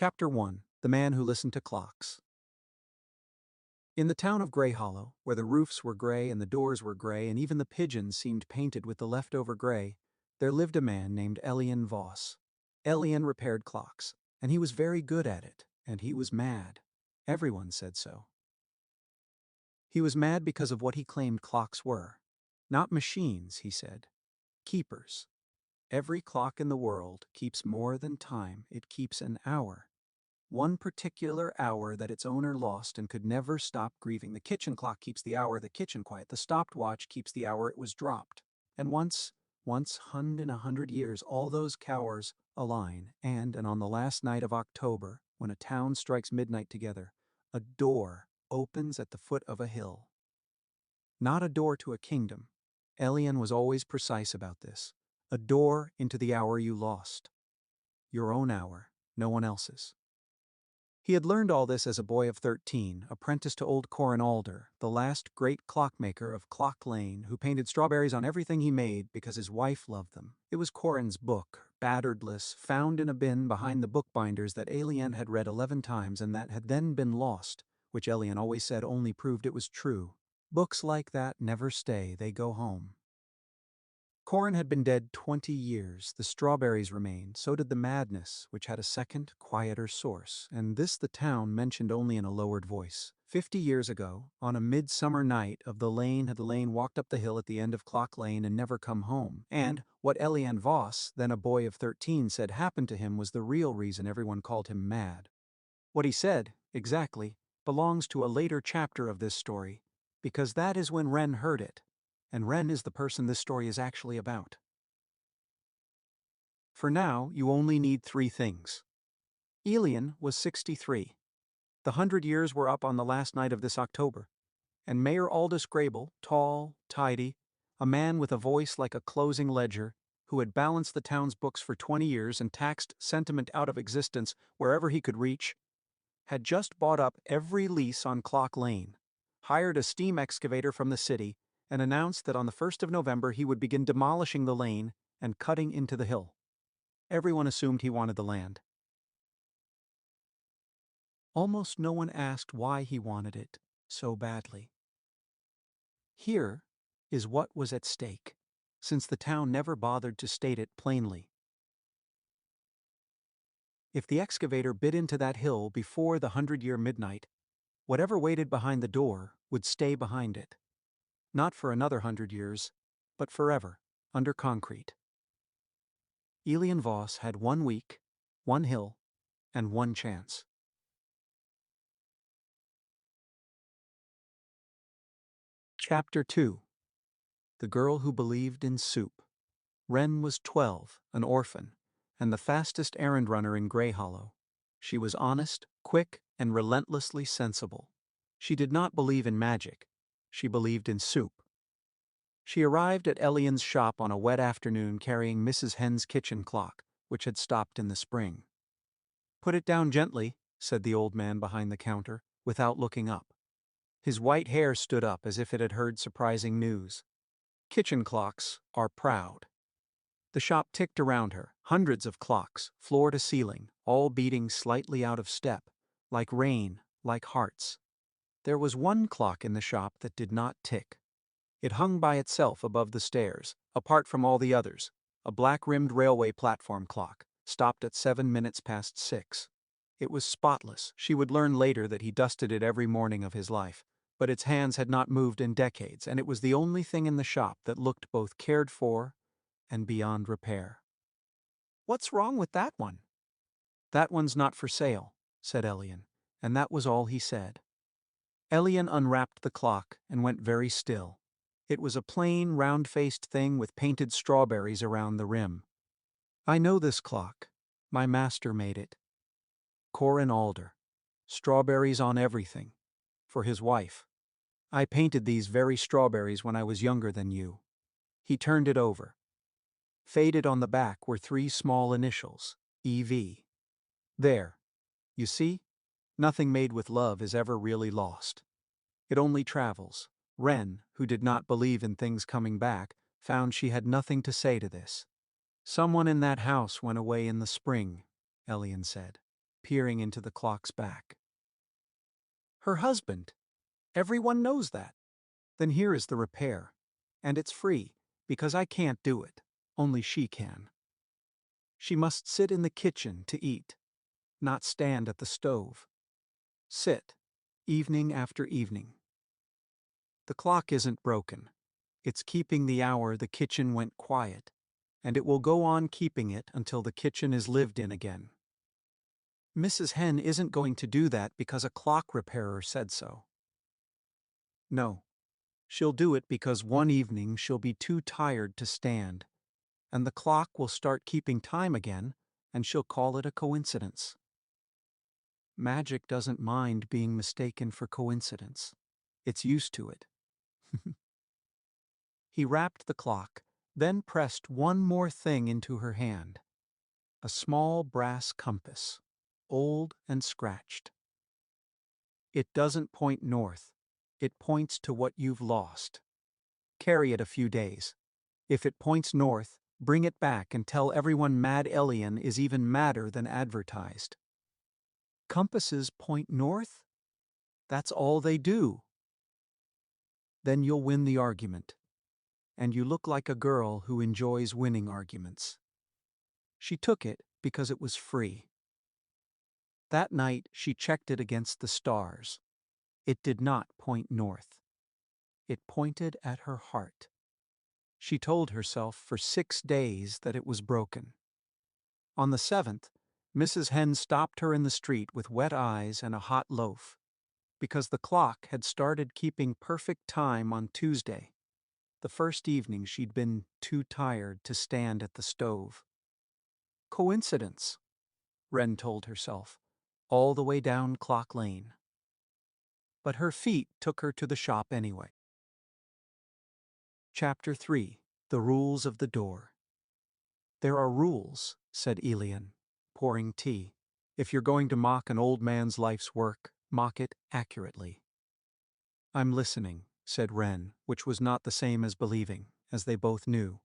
Chapter 1. The Man Who Listened to Clocks. In the town of Greyhollow, where the roofs were gray and the doors were gray and even the pigeons seemed painted with the leftover gray, there lived a man named Elian Voss. Elian repaired clocks, and he was very good at it, and he was mad. Everyone said so. He was mad because of what he claimed clocks were. Not machines, he said. Keepers. Every clock in the world keeps more than time, it keeps an hour. One particular hour that its owner lost and could never stop grieving. The kitchen clock keeps the hour the kitchen quiet. The stopwatch keeps the hour it was dropped. And once in 100 years, all those hours align, and on the last night of October, when a town strikes midnight together, a door opens at the foot of a hill. Not a door to a kingdom. Elian was always precise about this. A door into the hour you lost. Your own hour, no one else's. He had learned all this as a boy of 13, apprenticed to old Corin Alder, the last great clockmaker of Clock Lane, who painted strawberries on everything he made because his wife loved them. It was Corin's book, batteredless, found in a bin behind the bookbinders that Elian had read 11 times and that had then been lost, which Elian always said only proved it was true. Books like that never stay, they go home. Corin had been dead 20 years, the strawberries remained, so did the madness, which had a second, quieter source, and this the town mentioned only in a lowered voice. 50 years ago, on a midsummer night of the lane had the lane walked up the hill at the end of Clock Lane and never come home, and what Elian Voss, then a boy of 13, said happened to him was the real reason everyone called him mad. What he said, exactly, belongs to a later chapter of this story, because that is when Wren heard it. And Wren is the person this story is actually about. For now, you only need 3 things. Elian was 63. The 100 years were up on the last night of this October, and Mayor Aldous Grable, tall, tidy, a man with a voice like a closing ledger, who had balanced the town's books for 20 years and taxed sentiment out of existence wherever he could reach, had just bought up every lease on Clock Lane, hired a steam excavator from the city, and announced that on the 1st of November he would begin demolishing the lane and cutting into the hill. Everyone assumed he wanted the land. Almost no one asked why he wanted it so badly. Here is what was at stake, since the town never bothered to state it plainly. If the excavator bit into that hill before the 100-year midnight, whatever waited behind the door would stay behind it. Not for another 100 years, but forever, under concrete. Elian Voss had 1 week, 1 hill, and 1 chance. Chapter 2. The Girl Who Believed in Soup. Wren was 12, an orphan, and the fastest errand runner in Greyhollow. She was honest, quick, and relentlessly sensible. She did not believe in magic. She believed in soup. She arrived at Elian's shop on a wet afternoon carrying Mrs. Hen's kitchen clock, which had stopped in the spring. "Put it down gently," said the old man behind the counter, without looking up. His white hair stood up as if it had heard surprising news. Kitchen clocks are proud. The shop ticked around her, hundreds of clocks, floor to ceiling, all beating slightly out of step, like rain, like hearts. There was one clock in the shop that did not tick. It hung by itself above the stairs, apart from all the others, a black-rimmed railway platform clock, stopped at 7 minutes past 6. It was spotless. She would learn later that he dusted it every morning of his life, but its hands had not moved in decades, and it was the only thing in the shop that looked both cared for and beyond repair. "What's wrong with that one?" "That one's not for sale," said Elian, and that was all he said. Elian unwrapped the clock and went very still. It was a plain, round-faced thing with painted strawberries around the rim. "I know this clock. My master made it. Corin Alder. Strawberries on everything. For his wife. I painted these very strawberries when I was younger than you." He turned it over. Faded on the back were 3 small initials, EV. "There. You see? Nothing made with love is ever really lost. It only travels." Wren, who did not believe in things coming back, found she had nothing to say to this. "Someone in that house went away in the spring," Elian said. peering into the clock's back. Her husband. Everyone knows that. Then here is the repair. And it's free, because I can't do it. Only she can. She must sit in the kitchen to eat, not stand at the stove. Sit, evening after evening. The clock isn't broken. It's keeping the hour the kitchen went quiet, and it will go on keeping it until the kitchen is lived in again. Mrs. Hen isn't going to do that because a clock repairer said so. No, she'll do it because one evening she'll be too tired to stand, and the clock will start keeping time again, and she'll call it a coincidence. Magic doesn't mind being mistaken for coincidence. It's used to it. He wrapped the clock, then pressed one more thing into her hand. A small brass compass, old and scratched. It doesn't point north. It points to what you've lost. Carry it a few days. If it points north, bring it back and tell everyone Mad Elian is even madder than advertised. Compasses point north? That's all they do. Then you'll win the argument. And you look like a girl who enjoys winning arguments. She took it because it was free. That night she checked it against the stars. It did not point north. It pointed at her heart. She told herself for 6 days that it was broken. On the 7th, Mrs. Hen stopped her in the street with wet eyes and a hot loaf, because the clock had started keeping perfect time on Tuesday, the first evening she'd been too tired to stand at the stove. Coincidence, Wren told herself, all the way down Clock Lane. But her feet took her to the shop anyway. Chapter 3. The Rules of the Door. There are rules, said Elian, pouring tea. If you're going to mock an old man's life's work, mock it accurately. I'm listening, said Wren, which was not the same as believing, as they both knew.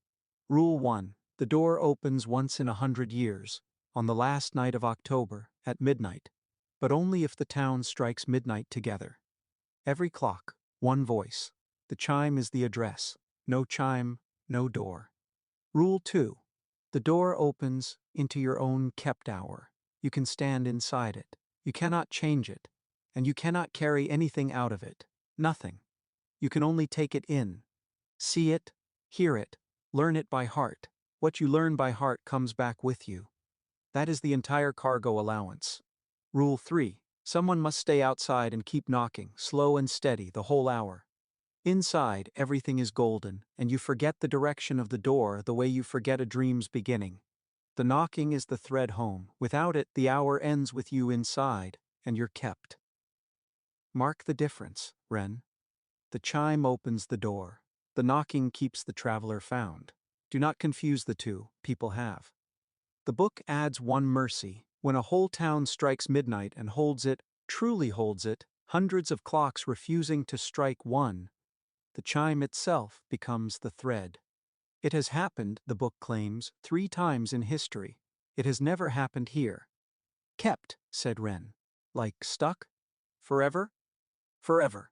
Rule 1. The door opens once in 100 years, on the last night of October, at midnight, but only if the town strikes midnight together. Every clock, one voice. The chime is the address. No chime, no door. Rule 2. The door opens into your own kept hour. You can stand inside it. You cannot change it. And you cannot carry anything out of it. Nothing. You can only take it in. See it, hear it, learn it by heart. What you learn by heart comes back with you. That is the entire cargo allowance. Rule 3. Someone must stay outside and keep knocking, slow and steady, the whole hour. Inside, everything is golden, and you forget the direction of the door the way you forget a dream's beginning. The knocking is the thread home. Without it, the hour ends with you inside, and you're kept. Mark the difference, Wren. The chime opens the door. The knocking keeps the traveler found. Do not confuse the two, people have. The book adds one mercy. When a whole town strikes midnight and holds it, truly holds it, hundreds of clocks refusing to strike one, the chime itself becomes the thread. It has happened, the book claims, 3 times in history. It has never happened here. Kept, said Wren. Like stuck? Forever? Forever.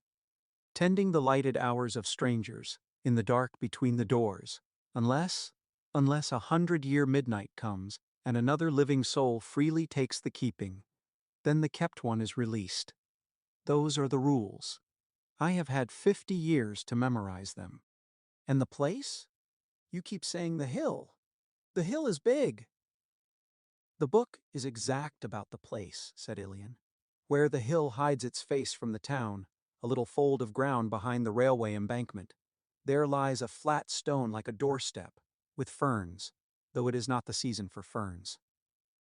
Tending the lighted hours of strangers, in the dark between the doors, unless 100-year midnight comes, and another living soul freely takes the keeping, then the kept one is released. Those are the rules. I have had 50 years to memorize them. And the place? You keep saying the hill. The hill is big. The book is exact about the place, said Elian. Where the hill hides its face from the town, a little fold of ground behind the railway embankment, there lies a flat stone like a doorstep, with ferns, though it is not the season for ferns.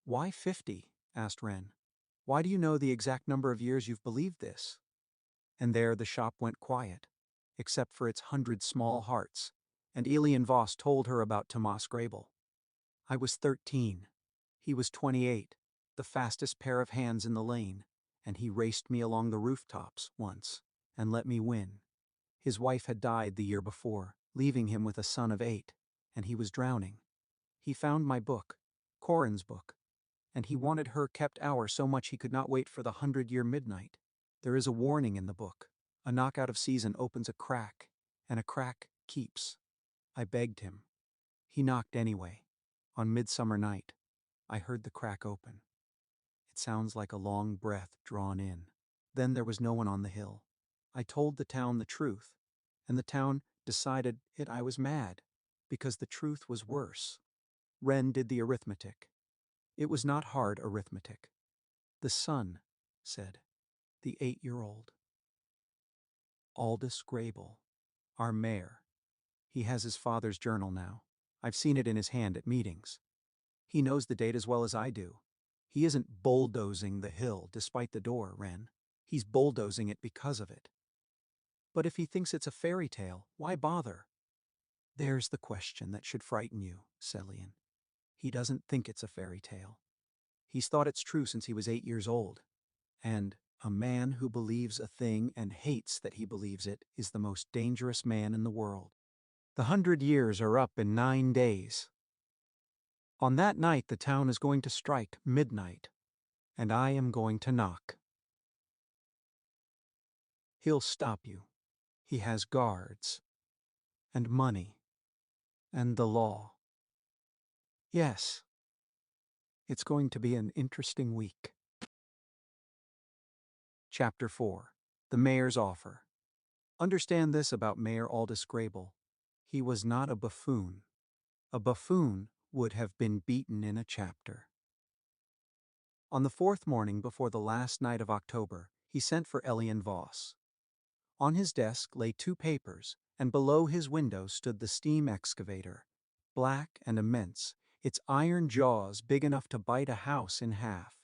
Why 50? Asked Wren. Why do you know the exact number of years you've believed this? And there the shop went quiet, except for its 100 small hearts, and Elian Voss told her about Tomas Grable. I was 13. He was 28, the fastest pair of hands in the lane, and he raced me along the rooftops once, and let me win. His wife had died the year before, leaving him with a son of 8, and he was drowning. He found my book, Corin's book. and he wanted her kept hour so much he could not wait for the 100-year midnight. There is a warning in the book. A knock out of season opens a crack, and a crack keeps. I begged him. He knocked anyway. On midsummer night, I heard the crack open. It sounds like a long breath drawn in. Then there was no one on the hill. I told the town the truth, and the town decided I was mad, because the truth was worse. Wren did the arithmetic. It was not hard arithmetic. The son said, the 8-year-old. Aldous Greyhollow, our mayor. He has his father's journal now. I've seen it in his hand at meetings. He knows the date as well as I do. He isn't bulldozing the hill despite the door, Wren. He's bulldozing it because of it. But if he thinks it's a fairy tale, why bother? There's the question that should frighten you, Elian. He doesn't think it's a fairy tale. He's thought it's true since he was 8 years old. And a man who believes a thing and hates that he believes it is the most dangerous man in the world. The 100 years are up in 9 days. On that night the town is going to strike midnight, and I am going to knock. He'll stop you. He has guards, and money, and the law. Yes, it's going to be an interesting week. Chapter 4. The Mayor's Offer. Understand this about Mayor Aldous Greyhollow. He was not a buffoon. A buffoon would have been beaten in a chapter. On the 4th morning before the last night of October, he sent for Elian Voss. On his desk lay 2 papers, and below his window stood the steam excavator, black and immense, its iron jaws big enough to bite a house in half.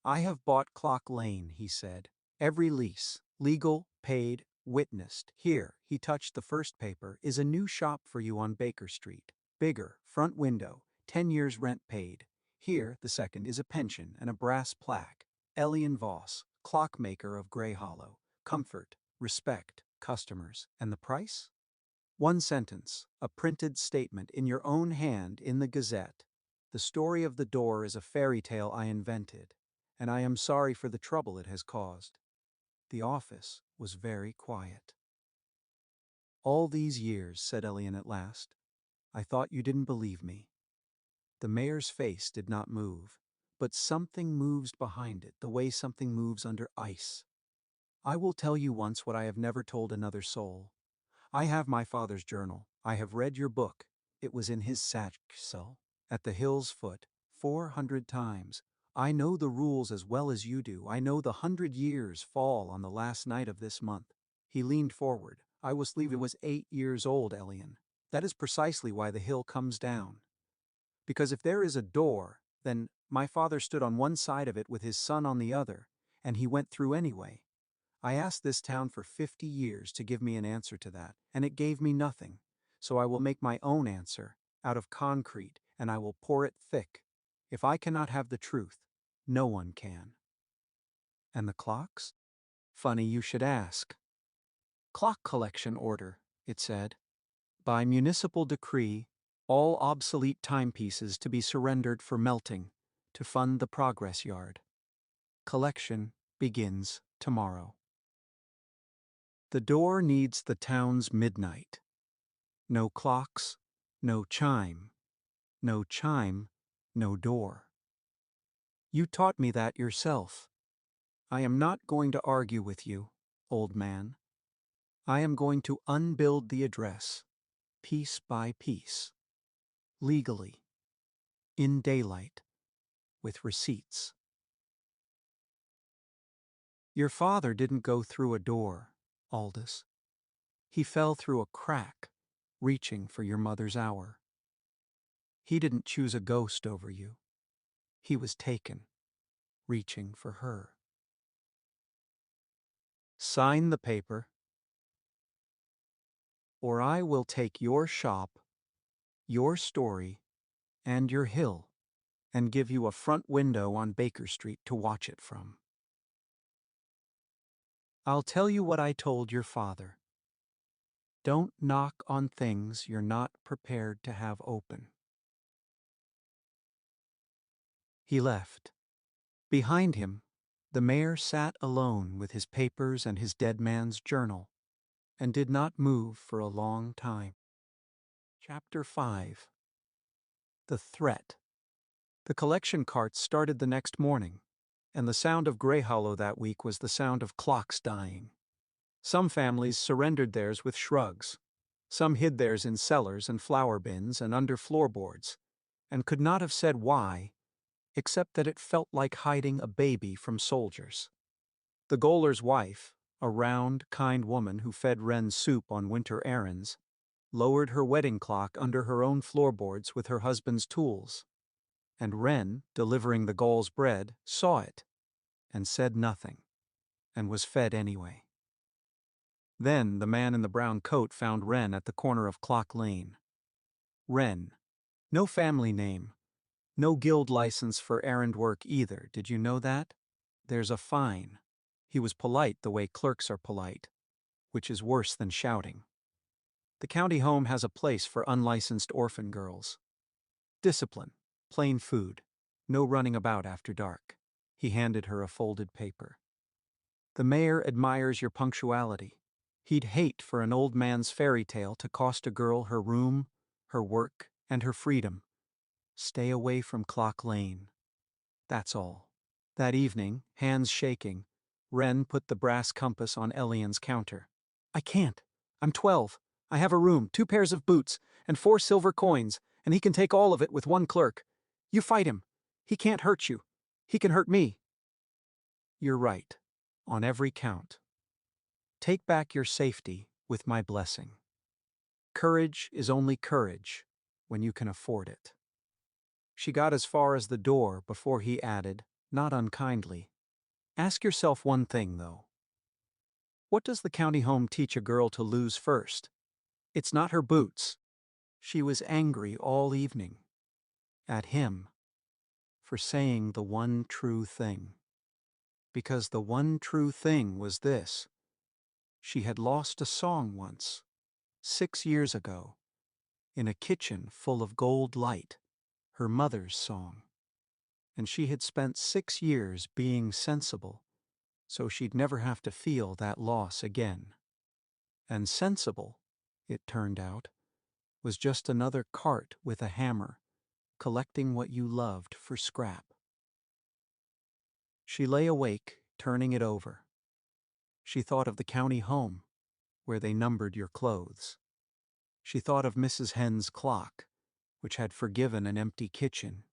I have bought Clock Lane, he said. Every lease, legal, paid, witnessed. Here, he touched the first paper, is a new shop for you on Baker Street. Bigger, front window, 10 years rent paid. Here, the second, is a pension and a brass plaque. Elian Voss, clockmaker of Greyhollow. Comfort, respect, customers. And the price? 1 sentence, a printed statement in your own hand in the Gazette. The story of the door is a fairy tale I invented, and I am sorry for the trouble it has caused. The office was very quiet. All these years, said Elian at last, I thought you didn't believe me. The mayor's face did not move, but something moves behind it, the way something moves under ice. I will tell you once what I have never told another soul. I have my father's journal. I have read your book. It was in his satchel, at the hill's foot, 400 times. I know the rules as well as you do. I know the 100 years fall on the last night of this month. He leaned forward. I was 8 years old, Elian. That is precisely why the hill comes down. Because if there is a door, then my father stood on one side of it with his son on the other, and he went through anyway. I asked this town for 50 years to give me an answer to that, and it gave me nothing. So I will make my own answer, out of concrete, and I will pour it thick. If I cannot have the truth, no one can. And the clocks? Funny you should ask. Clock collection order, it said. By municipal decree, all obsolete timepieces to be surrendered for melting, to fund the progress yard. Collection begins tomorrow. The door needs the town's midnight. No clocks, no chime. No chime, no door. You taught me that yourself. I am not going to argue with you, old man. I am going to unbuild the address, piece by piece, legally, in daylight, with receipts. Your father didn't go through a door, Aldous. He fell through a crack, reaching for your mother's hour. He didn't choose a ghost over you. He was taken, reaching for her. Sign the paper, or I will take your shop, your story, and your hill, and give you a front window on Baker Street to watch it from. I'll tell you what I told your father. Don't knock on things you're not prepared to have open. He left. Behind him, the mayor sat alone with his papers and his dead man's journal, and did not move for a long time. Chapter 5. The Threat. The collection carts started the next morning, and the sound of Greyhollow that week was the sound of clocks dying. Some families surrendered theirs with shrugs. Some hid theirs in cellars and flour bins and under floorboards, and could not have said why, except that it felt like hiding a baby from soldiers. The gaoler's wife, a round, kind woman who fed Wren soup on winter errands, lowered her wedding clock under her own floorboards with her husband's tools, and Wren, delivering the gaol's bread, saw it, and said nothing, and was fed anyway. Then the man in the brown coat found Wren at the corner of Clock Lane. Wren. No family name. No guild license for errand work either, did you know that? There's a fine. He was polite the way clerks are polite, which is worse than shouting. The county home has a place for unlicensed orphan girls. Discipline, plain food, no running about after dark. He handed her a folded paper. The mayor admires your punctuality. He'd hate for an old man's fairy tale to cost a girl her room, her work, and her freedom. Stay away from Clock Lane. That's all. That evening, hands shaking, Wren put the brass compass on Elian's counter. I can't. I'm 12. I have a room, 2 pairs of boots, and 4 silver coins, and he can take all of it with 1 clerk. You fight him. He can't hurt you. He can hurt me. You're right. On every count. Take back your safety with my blessing. Courage is only courage when you can afford it. She got as far as the door before he added, not unkindly, ask yourself one thing, though. What does the county home teach a girl to lose first? It's not her boots. She was angry all evening. At him. For saying the one true thing. Because the one true thing was this. She had lost a song once, 6 years ago, in a kitchen full of gold light, her mother's song. And she had spent 6 years being sensible, so she'd never have to feel that loss again. And sensible, it turned out, was just another cart with a hammer, collecting what you loved for scrap. She lay awake, turning it over. She thought of the county home, where they numbered your clothes. She thought of Mrs. Hen's clock, which had forgiven an empty kitchen.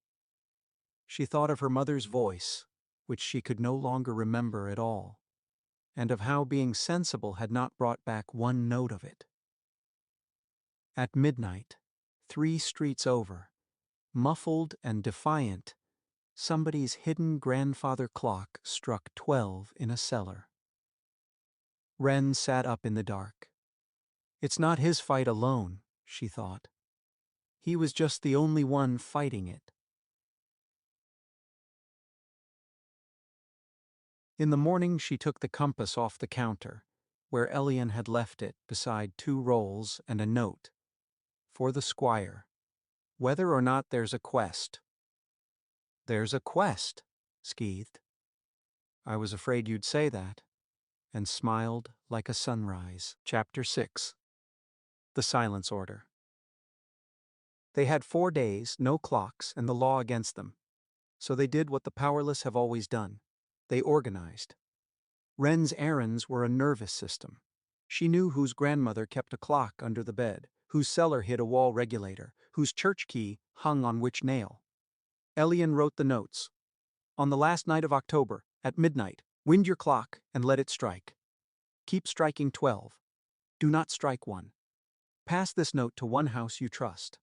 She thought of her mother's voice, which she could no longer remember at all, and of how being sensible had not brought back one note of it. At midnight, 3 streets over, muffled and defiant, somebody's hidden grandfather clock struck 12 in a cellar. Wren sat up in the dark. It's not his fight alone, she thought. He was just the only one fighting it. In the morning she took the compass off the counter, where Elian had left it beside 2 rolls and a note. For the squire. Whether or not there's a quest. There's a quest, skeethed. I was afraid you'd say that, and smiled like a sunrise. Chapter 6. The Silence Order. They had 4 days, no clocks, and the law against them. So they did what the powerless have always done. They organized. Wren's errands were a nervous system. She knew whose grandmother kept a clock under the bed, whose cellar hid a wall regulator, whose church key hung on which nail. Elian wrote the notes. On the last night of October, at midnight, wind your clock and let it strike. Keep striking 12. Do not strike 1. Pass this note to one house you trust.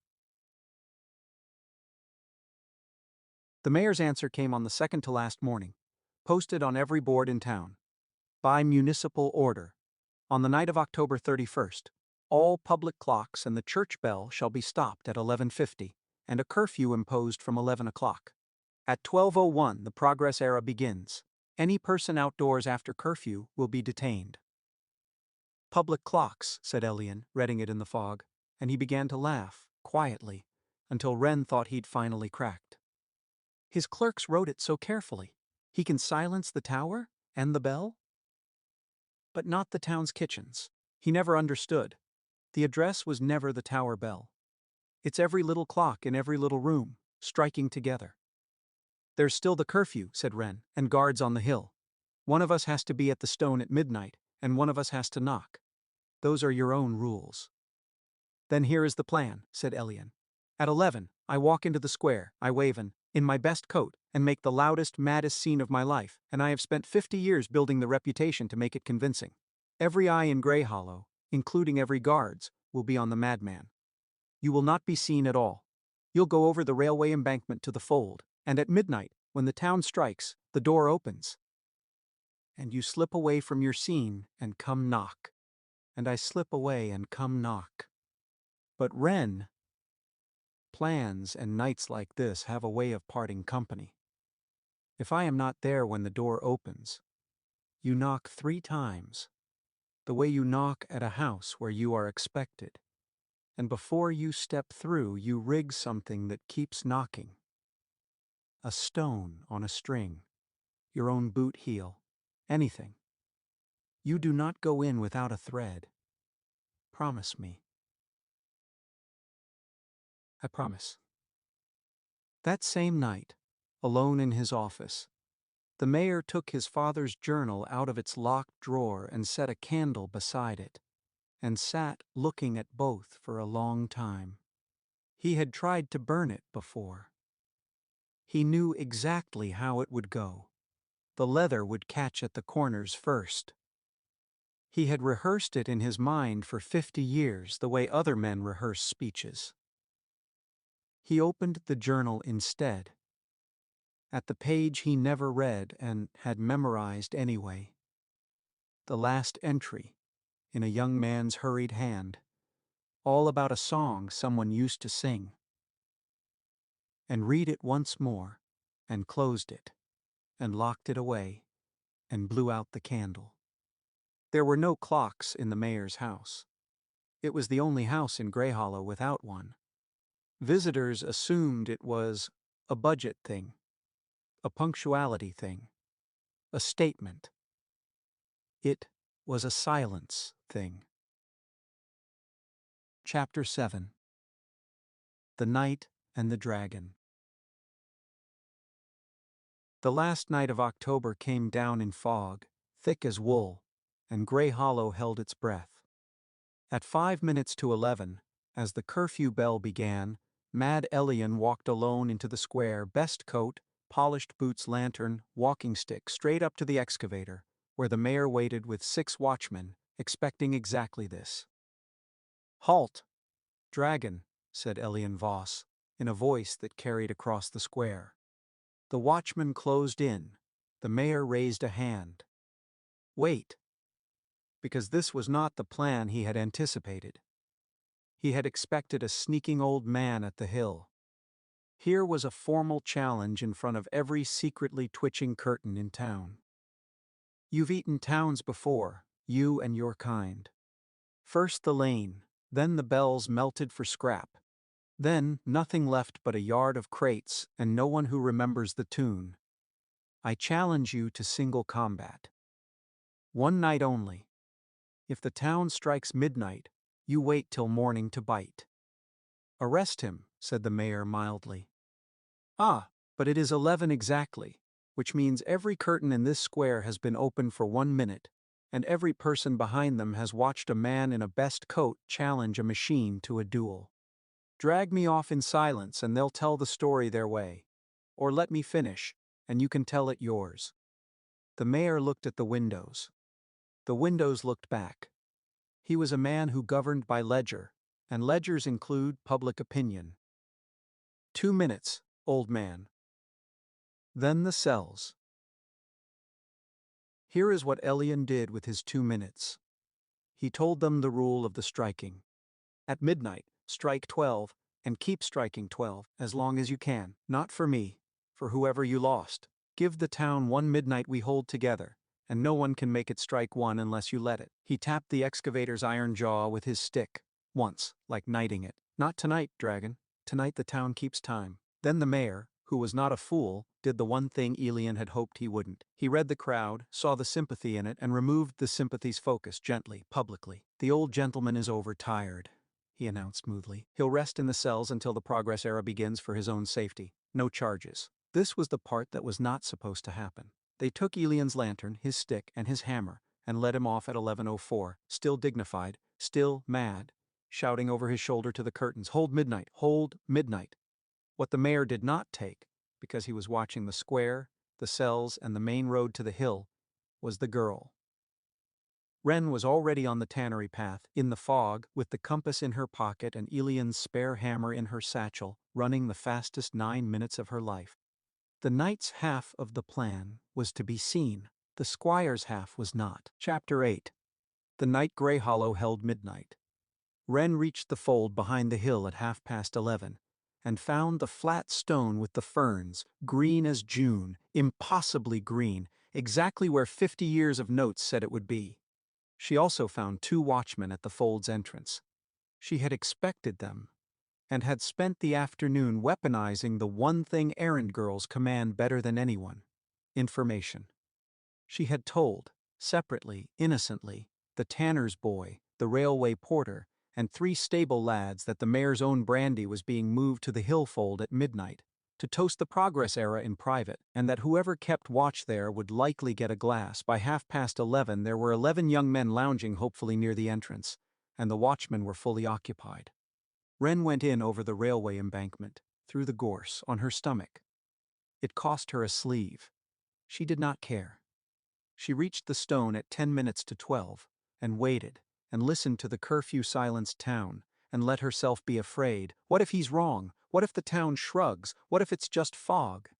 The mayor's answer came on the second to last morning, posted on every board in town. By municipal order, on the night of October 31st, all public clocks and the church bell shall be stopped at 11:50, and a curfew imposed from 11 o'clock. At 12:01 the progress era begins. Any person outdoors after curfew will be detained. Public clocks, said Elian, reading it in the fog, and he began to laugh, quietly, until Wren thought he'd finally cracked. His clerks wrote it so carefully. He can silence the tower and the bell, but not the town's kitchens. He never understood. The address was never the tower bell. It's every little clock in every little room, striking together. There's still the curfew, said Wren, and guards on the hill. One of us has to be at the stone at midnight, and one of us has to knock. Those are your own rules. Then here is the plan, said Elian. At 11, I walk into the square, I wave in my best coat, and make the loudest, maddest scene of my life, and I have spent 50 years building the reputation to make it convincing. Every eye in Greyhollow, including every guard's, will be on the madman. You will not be seen at all. You'll go over the railway embankment to the fold, and at midnight, when the town strikes, the door opens. And you slip away from your scene and come knock. And I slip away and come knock. But Wren, plans and nights like this have a way of parting company. If I am not there when the door opens, you knock 3 times, the way you knock at a house where you are expected. And before you step through, you rig something that keeps knocking. A stone on a string, your own boot heel, anything. You do not go in without a thread. Promise me. I promise. That same night, alone in his office, the mayor took his father's journal out of its locked drawer and set a candle beside it, and sat looking at both for a long time. He had tried to burn it before. He knew exactly how it would go. The leather would catch at the corners first. He had rehearsed it in his mind for 50 years the way other men rehearse speeches. He opened the journal instead, at the page he never read and had memorized anyway. The last entry, in a young man's hurried hand, all about a song someone used to sing. And read it once more, and closed it, and locked it away, and blew out the candle. There were no clocks in the mayor's house. It was the only house in Greyhollow without one. Visitors assumed it was a budget thing, a punctuality thing, a statement. It was a silence thing. Chapter 7. The Knight and the Dragon. The last night of October came down in fog, thick as wool, and Greyhollow held its breath. At 5 minutes to 11, as the curfew bell began, Mad Elian walked alone into the square, best coat, polished boots, lantern, walking stick, straight up to the excavator, where the mayor waited with 6 watchmen, expecting exactly this. "Halt, dragon," said Elian Voss, in a voice that carried across the square. The watchmen closed in. The mayor raised a hand. Wait. Because this was not the plan he had anticipated. He had expected a sneaking old man at the hill. Here was a formal challenge in front of every secretly twitching curtain in town. You've eaten towns before, you and your kind. First the lane, then the bells melted for scrap. Then nothing left but a yard of crates and no one who remembers the tune. I challenge you to single combat. One night only. If the town strikes midnight, you wait till morning to bite. Arrest him, said the mayor mildly. Ah, but it is 11 exactly, which means every curtain in this square has been open for 1 minute, and every person behind them has watched a man in a best coat challenge a machine to a duel. Drag me off in silence and they'll tell the story their way. Or let me finish, and you can tell it yours. The mayor looked at the windows. The windows looked back. He was a man who governed by ledger, and ledgers include public opinion. 2 minutes, old man. Then the cells. Here is what Elian did with his 2 minutes. He told them the rule of the striking. At midnight, strike 12, and keep striking 12, as long as you can. Not for me, for whoever you lost. Give the town 1 midnight we hold together, and no one can make it strike 1 unless you let it. He tapped the excavator's iron jaw with his stick, once, like knighting it. Not tonight, dragon. Tonight the town keeps time. Then the mayor, who was not a fool, did the one thing Elian had hoped he wouldn't. He read the crowd, saw the sympathy in it, and removed the sympathy's focus gently, publicly. "The old gentleman is overtired," he announced smoothly. "He'll rest in the cells until the progress era begins for his own safety. No charges." This was the part that was not supposed to happen. They took Elian's lantern, his stick, and his hammer, and led him off at 11:04, still dignified, still mad, shouting over his shoulder to the curtains, "Hold midnight! Hold midnight!" What the mayor did not take, because he was watching the square, the cells, and the main road to the hill, was the girl. Wren was already on the tannery path, in the fog, with the compass in her pocket and Elian's spare hammer in her satchel, running the fastest 9 minutes of her life. The knight's half of the plan was to be seen. The squire's half was not. Chapter 8. The night Greyhollow held midnight. Wren reached the fold behind the hill at 11:30, and found the flat stone with the ferns, green as June, impossibly green, exactly where 50 years of notes said it would be. She also found 2 watchmen at the fold's entrance. She had expected them, and had spent the afternoon weaponizing the one thing errand girls command better than anyone: information. She had told, separately, innocently, the tanner's boy, the railway porter, and 3 stable lads that the mayor's own brandy was being moved to the hillfold at midnight, to toast the progress era in private, and that whoever kept watch there would likely get a glass. By 11:30 there were 11 young men lounging hopefully near the entrance, and the watchmen were fully occupied. Wren went in over the railway embankment, through the gorse, on her stomach. It cost her a sleeve. She did not care. She reached the stone at 10 minutes to 12, and waited, and listened to the curfew-silenced town, and let herself be afraid. What if he's wrong? What if the town shrugs? What if it's just fog?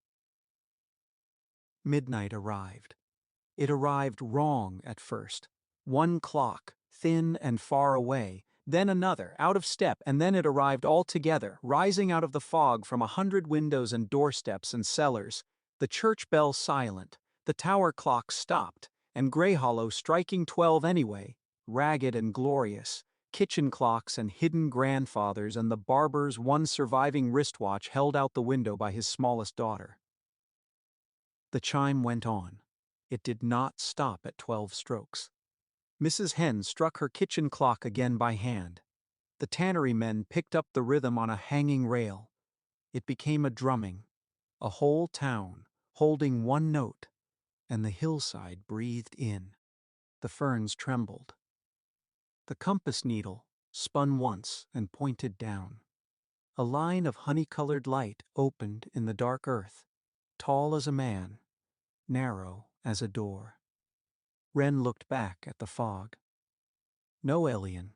Midnight arrived. It arrived wrong at first. 1 clock, thin and far away, then another, out of step, and then it arrived all together, rising out of the fog from 100 windows and doorsteps and cellars, the church bell silent, the tower clock stopped, and Greyhollow striking 12 anyway, ragged and glorious, kitchen clocks and hidden grandfathers and the barber's one surviving wristwatch held out the window by his smallest daughter. The chime went on. It did not stop at 12 strokes. Mrs. Hen struck her kitchen clock again by hand. The tannery men picked up the rhythm on a hanging rail. It became a drumming, a whole town, holding one note, and the hillside breathed in. The ferns trembled. The compass needle spun once and pointed down. A line of honey-colored light opened in the dark earth, tall as a man, narrow as a door. Wren looked back at the fog. No Elian.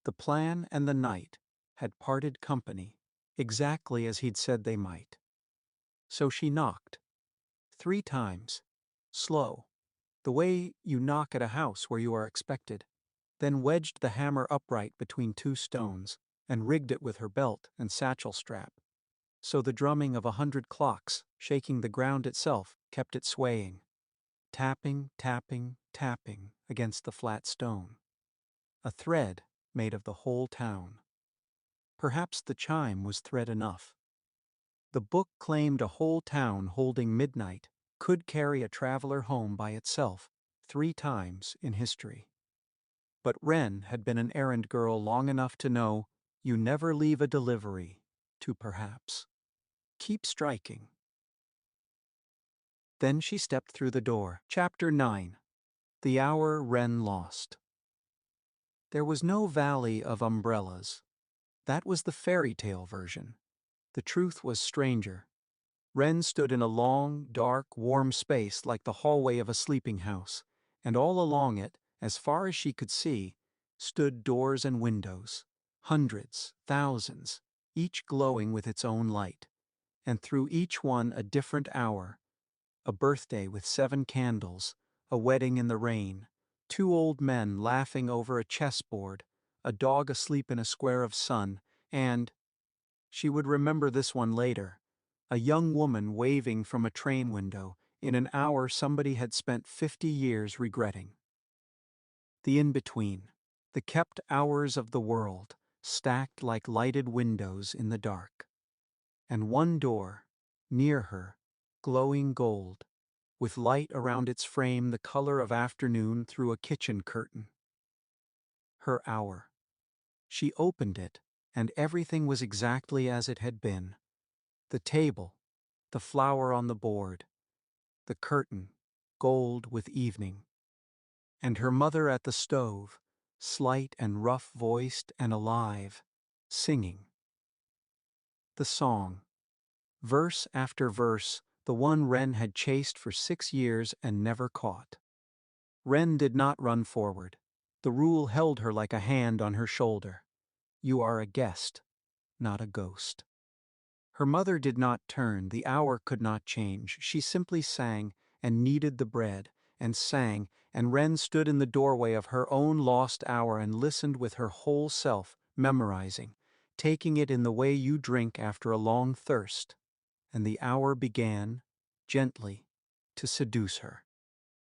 The plan and the night had parted company, exactly as he'd said they might. So she knocked. 3 times. Slow. The way you knock at a house where you are expected. Then wedged the hammer upright between 2 stones, and rigged it with her belt and satchel strap. So the drumming of 100 clocks, shaking the ground itself, kept it swaying. Tapping, tapping, tapping against the flat stone. A thread made of the whole town. Perhaps the chime was thread enough. The book claimed a whole town holding midnight could carry a traveler home by itself 3 times in history. But Wren had been an errand girl long enough to know you never leave a delivery to perhaps. Keep striking. Then she stepped through the door. Chapter 9. The Hour Wren Lost. There was no valley of umbrellas. That was the fairy tale version. The truth was stranger. Wren stood in a long, dark, warm space like the hallway of a sleeping house, and all along it, as far as she could see, stood doors and windows, hundreds, thousands, each glowing with its own light, and through each one a different hour, a birthday with 7 candles, a wedding in the rain, 2 old men laughing over a chessboard, a dog asleep in a square of sun, and, she would remember this one later, a young woman waving from a train window in an hour somebody had spent 50 years regretting. The in-between, the kept hours of the world, stacked like lighted windows in the dark. And one door, near her, glowing gold, with light around its frame the color of afternoon through a kitchen curtain. Her hour. She opened it, and everything was exactly as it had been. The table, the flower on the board, the curtain, gold with evening. And her mother at the stove, slight and rough-voiced and alive, singing. The song. Verse after verse, the one Wren had chased for 6 years and never caught. Wren did not run forward. The rule held her like a hand on her shoulder. You are a guest, not a ghost. Her mother did not turn, the hour could not change. She simply sang and kneaded the bread, and sang, and Wren stood in the doorway of her own lost hour and listened with her whole self, memorizing, taking it in the way you drink after a long thirst. And the hour began, gently, to seduce her.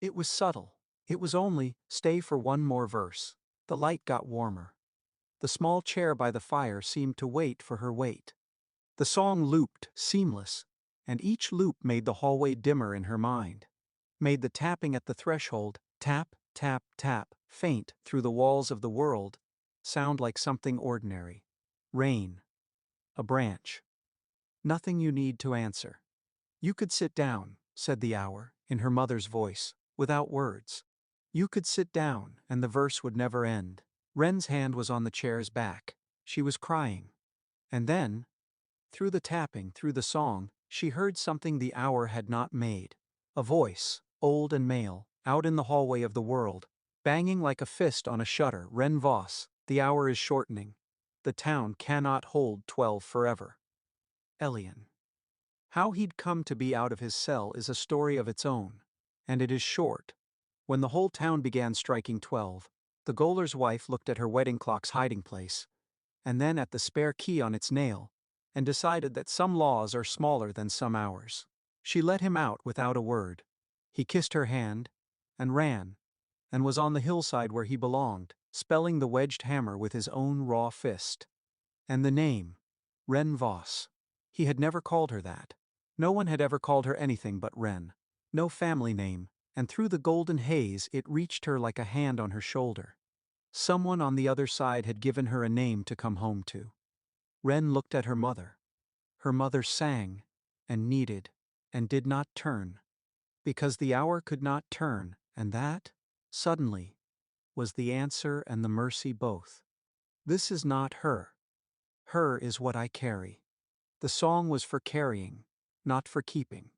It was subtle. It was only, stay for one more verse. The light got warmer. The small chair by the fire seemed to wait for her weight. The song looped, seamless, and each loop made the hallway dimmer in her mind, made the tapping at the threshold, tap, tap, tap, faint through the walls of the world, sound like something ordinary. Rain. A branch. Nothing you need to answer. You could sit down, said the hour, in her mother's voice, without words. You could sit down, and the verse would never end. Wren's hand was on the chair's back. She was crying. And then, through the tapping, through the song, she heard something the hour had not made. A voice, old and male, out in the hallway of the world, banging like a fist on a shutter. Elian Voss, the hour is shortening. The town cannot hold 12 forever. Elian. How he'd come to be out of his cell is a story of its own, and it is short. When the whole town began striking 12, the gaoler's wife looked at her wedding clock's hiding place, and then at the spare key on its nail, and decided that some laws are smaller than some hours. She let him out without a word. He kissed her hand, and ran, and was on the hillside where he belonged, spelling the wedged hammer with his own raw fist. And the name, Elian Voss. He had never called her that. No one had ever called her anything but Wren. No family name, and through the golden haze it reached her like a hand on her shoulder. Someone on the other side had given her a name to come home to. Wren looked at her mother. Her mother sang, and kneaded, and did not turn, because the hour could not turn, and that, suddenly, was the answer and the mercy both. This is not her. Her is what I carry. The song was for carrying, not for keeping.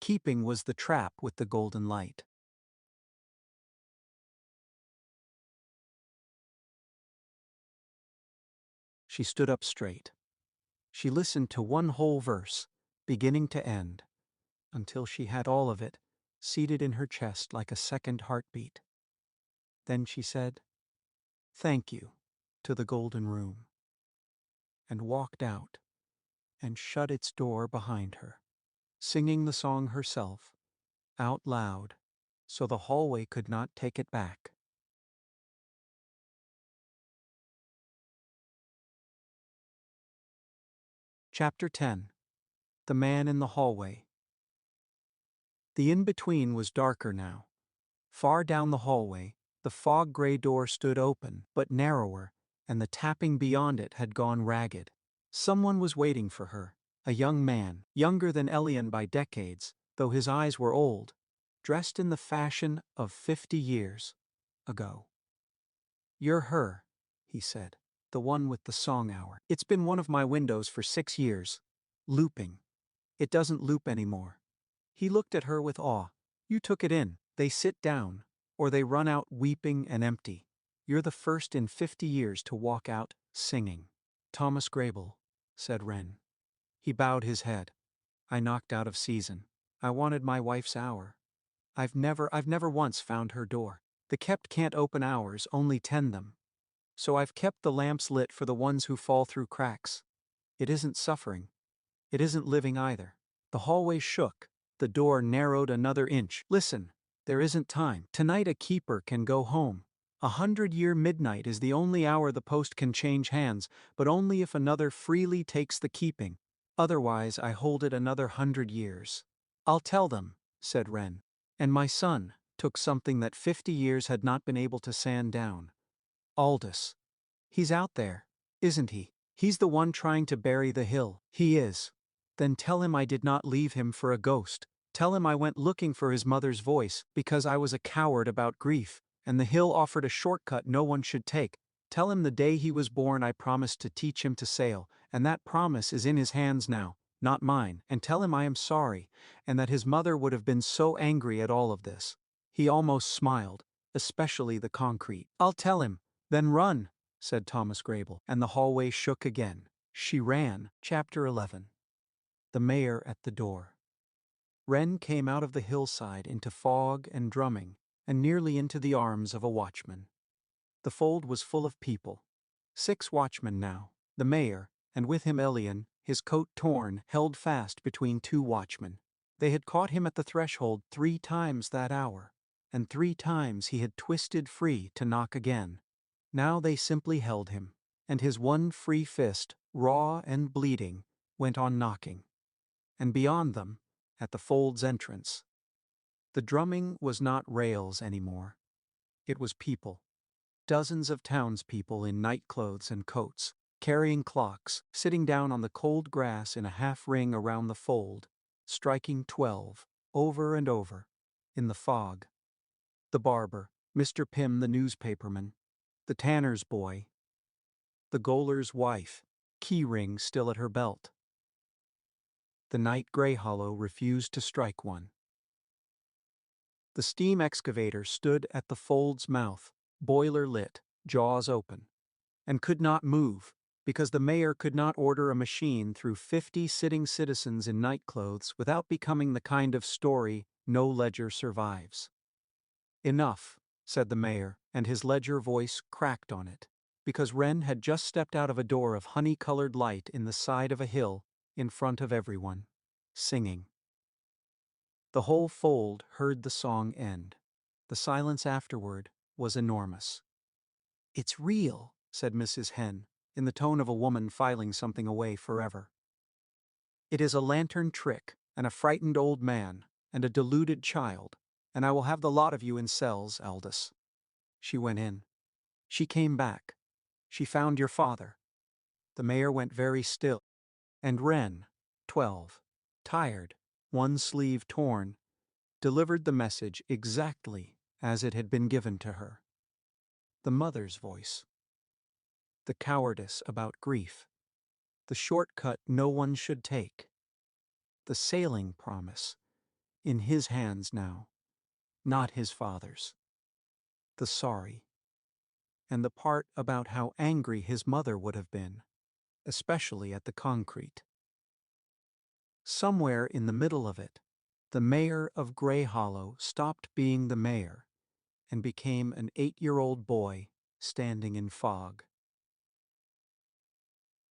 Keeping was the trap with the golden light. She stood up straight. She listened to one whole verse, beginning to end, until she had all of it, seated in her chest like a second heartbeat. Then she said, "Thank you," to the golden room, and walked out, and shut its door behind her, singing the song herself, out loud, so the hallway could not take it back. Chapter 10. The Man in the Hallway. The in-between was darker now. Far down the hallway, the fog-gray door stood open, but narrower, and the tapping beyond it had gone ragged. Someone was waiting for her, a young man, younger than Elian by decades, though his eyes were old, dressed in the fashion of 50 years ago. "You're her," he said, "the one with the song hour. It's been one of my windows for 6 years. Looping. It doesn't loop anymore." He looked at her with awe. "You took it in. They sit down, or they run out weeping and empty. You're the first in 50 years to walk out singing." "Thomas Greyhollow," said Wren. He bowed his head. "I knocked out of season. I wanted my wife's hour. I've never once found her door. The kept can't open hours, only tend them. So I've kept the lamps lit for the ones who fall through cracks. It isn't suffering. It isn't living either." The hallway shook. The door narrowed another inch. "Listen, there isn't time. Tonight a keeper can go home. 100-year midnight is the only hour the post can change hands, but only if another freely takes the keeping. Otherwise I hold it another 100 years. I'll tell them, said Wren. And my son took something that 50 years had not been able to sand down. Aldous. He's out there, isn't he? He's the one trying to bury the hill. He is. Then tell him I did not leave him for a ghost. Tell him I went looking for his mother's voice because I was a coward about grief, and the hill offered a shortcut no one should take. Tell him the day he was born I promised to teach him to sail, and that promise is in his hands now, not mine, and tell him I am sorry, and that his mother would have been so angry at all of this. He almost smiled, especially the concrete. I'll tell him. Then run, said Thomas Grable, and the hallway shook again. She ran. Chapter 11. The mayor at the door. Wren came out of the hillside into fog and drumming, and nearly into the arms of a watchman. The fold was full of people. 6 watchmen now. The mayor, and with him Elian, his coat torn, held fast between 2 watchmen. They had caught him at the threshold 3 times that hour, and 3 times he had twisted free to knock again. Now they simply held him, and his one free fist, raw and bleeding, went on knocking. And beyond them, at the fold's entrance, the drumming was not rails anymore. It was people. Dozens of townspeople in nightclothes and coats, carrying clocks, sitting down on the cold grass in a half-ring around the fold, striking 12, over and over, in the fog. The barber, Mr. Pym the newspaperman, the tanner's boy, the gaoler's wife, key-ring still at her belt. The night Greyhollow refused to strike one. The steam excavator stood at the fold's mouth, boiler lit, jaws open, and could not move, because the mayor could not order a machine through 50 sitting citizens in nightclothes without becoming the kind of story no ledger survives. Enough, said the mayor, and his ledger voice cracked on it, because Wren had just stepped out of a door of honey-colored light in the side of a hill in front of everyone, singing. The whole fold heard the song end. The silence afterward was enormous. It's real, said Mrs. Hen, in the tone of a woman filing something away forever. It is a lantern trick, and a frightened old man, and a deluded child, and I will have the lot of you in cells, Aldous. She went in. She came back. She found your father. The mayor went very still, and Wren, 12, tired, one sleeve torn, delivered the message exactly as it had been given to her. The mother's voice. The cowardice about grief. The shortcut no one should take. The sailing promise. In his hands now, not his father's. The sorry. And the part about how angry his mother would have been, especially at the concrete. Somewhere in the middle of it, the mayor of Greyhollow stopped being the mayor and became an 8-year-old boy standing in fog.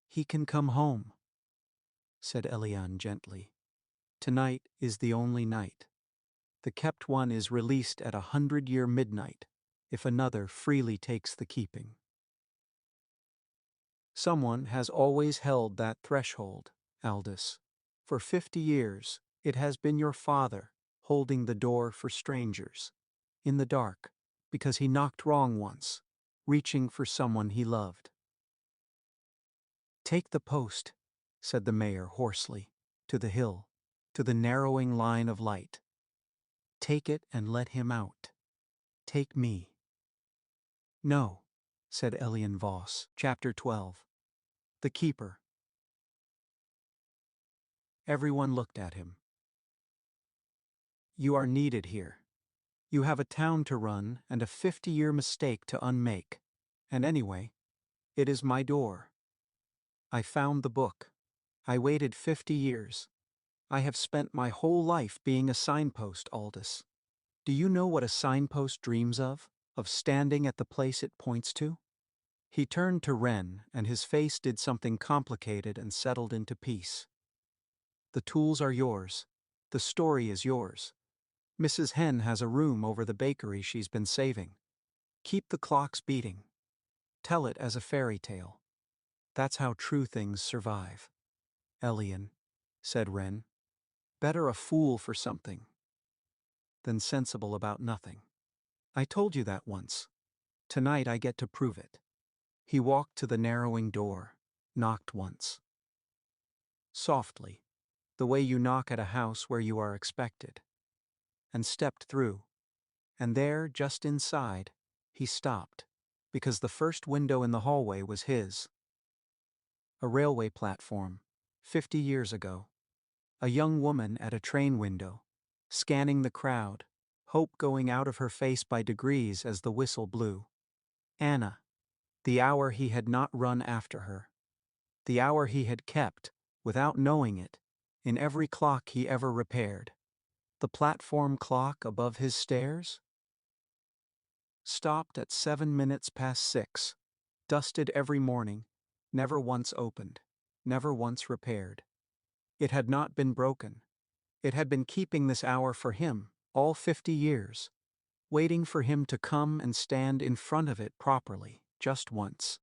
He can come home, said Elian gently. Tonight is the only night. The kept one is released at 100-year midnight, if another freely takes the keeping. Someone has always held that threshold, Aldous. For 50 years, it has been your father, holding the door for strangers, in the dark, because he knocked wrong once, reaching for someone he loved. Take the post, said the mayor hoarsely, to the hill, to the narrowing line of light. Take it and let him out. Take me. No, said Elian Voss. Chapter 12. The Keeper. Everyone looked at him. You are needed here. You have a town to run and a 50-year mistake to unmake. And anyway, it is my door. I found the book. I waited 50 years. I have spent my whole life being a signpost, Aldous. Do you know what a signpost dreams of? Of standing at the place it points to? He turned to Wren, and his face did something complicated and settled into peace. The tools are yours. The story is yours. Mrs. Hen has a room over the bakery she's been saving. Keep the clocks beating. Tell it as a fairy tale. That's how true things survive. Elian, said Wren. Better a fool for something than sensible about nothing. I told you that once. Tonight I get to prove it. He walked to the narrowing door, knocked once. Softly, the way you knock at a house where you are expected, and stepped through. And there, just inside, he stopped, because the first window in the hallway was his. A railway platform, 50 years ago. A young woman at a train window, scanning the crowd, hope going out of her face by degrees as the whistle blew. Anna, the hour he had not run after her. The hour he had kept, without knowing it, in every clock he ever repaired. The platform clock above his stairs? Stopped at 7 minutes past 6, dusted every morning, never once opened, never once repaired. It had not been broken. It had been keeping this hour for him, all 50 years, waiting for him to come and stand in front of it properly, just once.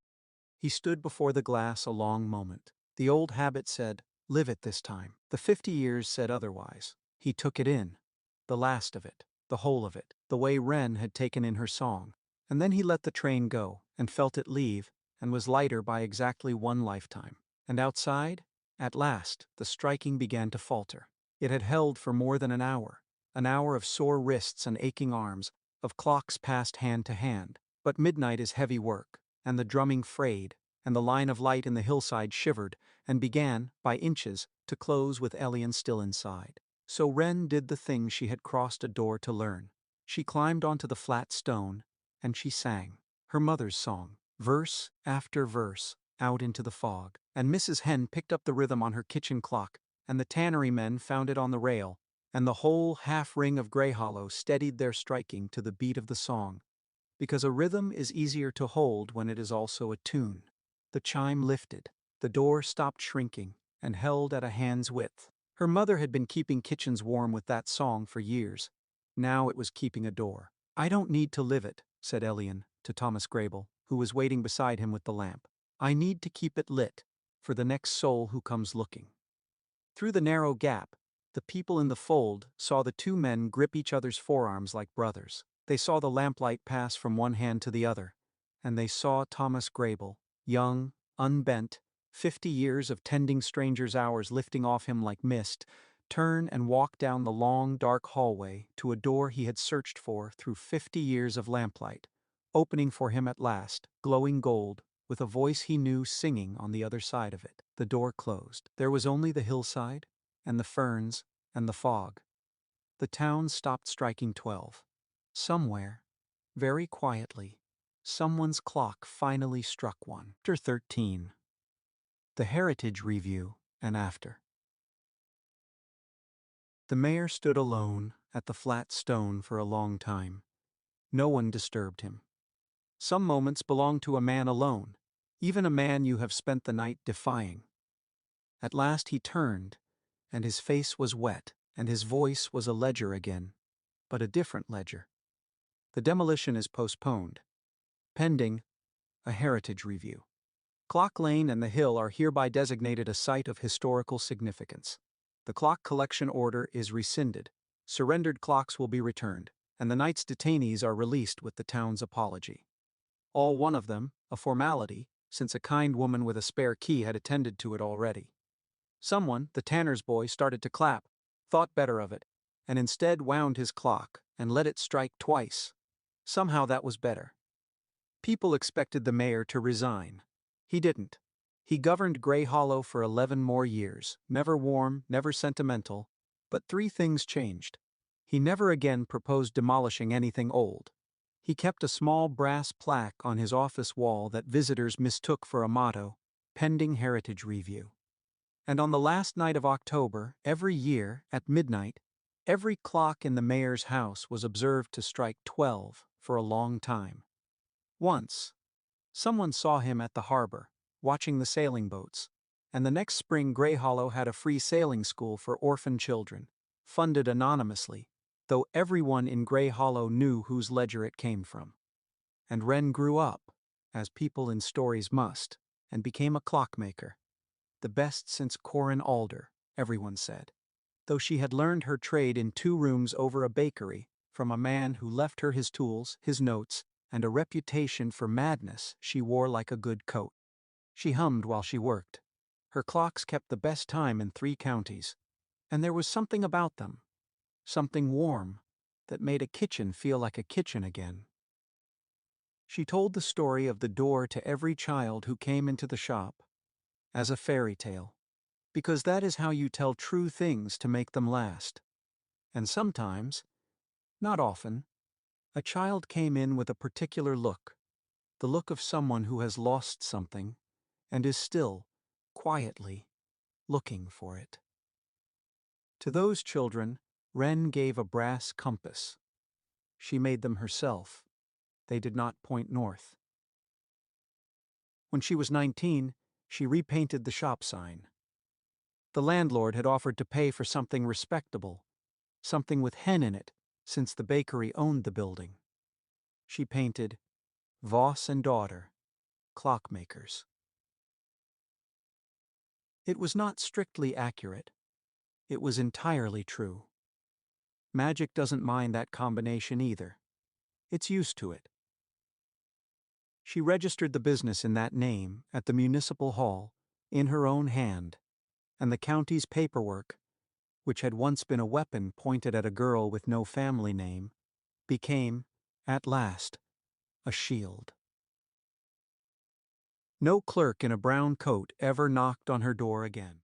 He stood before the glass a long moment. The old habit said, "Live it this time." The 50 years said otherwise. He took it in. The last of it, the whole of it, the way Wren had taken in her song. And then he let the train go, and felt it leave, and was lighter by exactly one lifetime. And outside, at last, the striking began to falter. It had held for more than an hour of sore wrists and aching arms, of clocks passed hand to hand. But midnight is heavy work, and the drumming frayed, and the line of light in the hillside shivered, and began, by inches, to close with Elian still inside. So Wren did the thing she had crossed a door to learn. She climbed onto the flat stone, and she sang. Her mother's song, verse after verse, out into the fog. And Mrs. Hen picked up the rhythm on her kitchen clock, and the tannery men found it on the rail, and the whole half-ring of Greyhollow steadied their striking to the beat of the song. Because a rhythm is easier to hold when it is also a tune. The chime lifted. The door stopped shrinking, and held at a hand's width. Her mother had been keeping kitchens warm with that song for years. Now it was keeping a door. "I don't need to live it," said Elian to Thomas Grable, who was waiting beside him with the lamp. "I need to keep it lit, for the next soul who comes looking." Through the narrow gap, the people in the fold saw the two men grip each other's forearms like brothers. They saw the lamplight pass from one hand to the other, and they saw Thomas Grable, young, unbent, 50 years of tending strangers' hours lifting off him like mist, turn and walk down the long, dark hallway to a door he had searched for through 50 years of lamplight, opening for him at last, glowing gold, with a voice he knew singing on the other side of it. The door closed. There was only the hillside, and the ferns, and the fog. The town stopped striking 12. Somewhere, very quietly, someone's clock finally struck one. Chapter 13. The Heritage Review and After. The mayor stood alone at the flat stone for a long time. No one disturbed him. Some moments belong to a man alone, even a man you have spent the night defying. At last he turned, and his face was wet, and his voice was a ledger again, but a different ledger. The demolition is postponed, pending a heritage review. Clock Lane and the hill are hereby designated a site of historical significance. The clock collection order is rescinded, surrendered clocks will be returned, and the night's detainees are released with the town's apology. All one of them, a formality, since a kind woman with a spare key had attended to it already. Someone, the tanner's boy, started to clap, thought better of it, and instead wound his clock and let it strike twice. Somehow that was better. People expected the mayor to resign. He didn't. He governed Greyhollow for 11 more years, never warm, never sentimental, but 3 things changed. He never again proposed demolishing anything old. He kept a small brass plaque on his office wall that visitors mistook for a motto, "Pending Heritage Review." And on the last night of October, every year, at midnight, every clock in the mayor's house was observed to strike 12 for a long time. Once, someone saw him at the harbor, watching the sailing boats, and the next spring Greyhollow had a free sailing school for orphan children, funded anonymously, though everyone in Greyhollow knew whose ledger it came from. And Wren grew up, as people in stories must, and became a clockmaker. the best since Corin Alder, everyone said. Though she had learned her trade in 2 rooms over a bakery, from a man who left her his tools, his notes, and a reputation for madness she wore like a good coat. She hummed while she worked. Her clocks kept the best time in 3 counties, and there was something about them, something warm, that made a kitchen feel like a kitchen again. She told the story of the door to every child who came into the shop, as a fairy tale, because that is how you tell true things to make them last. And sometimes, not often, a child came in with a particular look, the look of someone who has lost something and is still, quietly, looking for it. To those children, Wren gave a brass compass. She made them herself. They did not point north. When she was 19, she repainted the shop sign. The landlord had offered to pay for something respectable, something with hen in it, since the bakery owned the building. She painted, Voss and Daughter, Clockmakers. It was not strictly accurate. It was entirely true. Magic doesn't mind that combination either. It's used to it. She registered the business in that name at the municipal hall, in her own hand, and the county's paperwork, which had once been a weapon pointed at a girl with no family name, became, at last, a shield. No clerk in a brown coat ever knocked on her door again.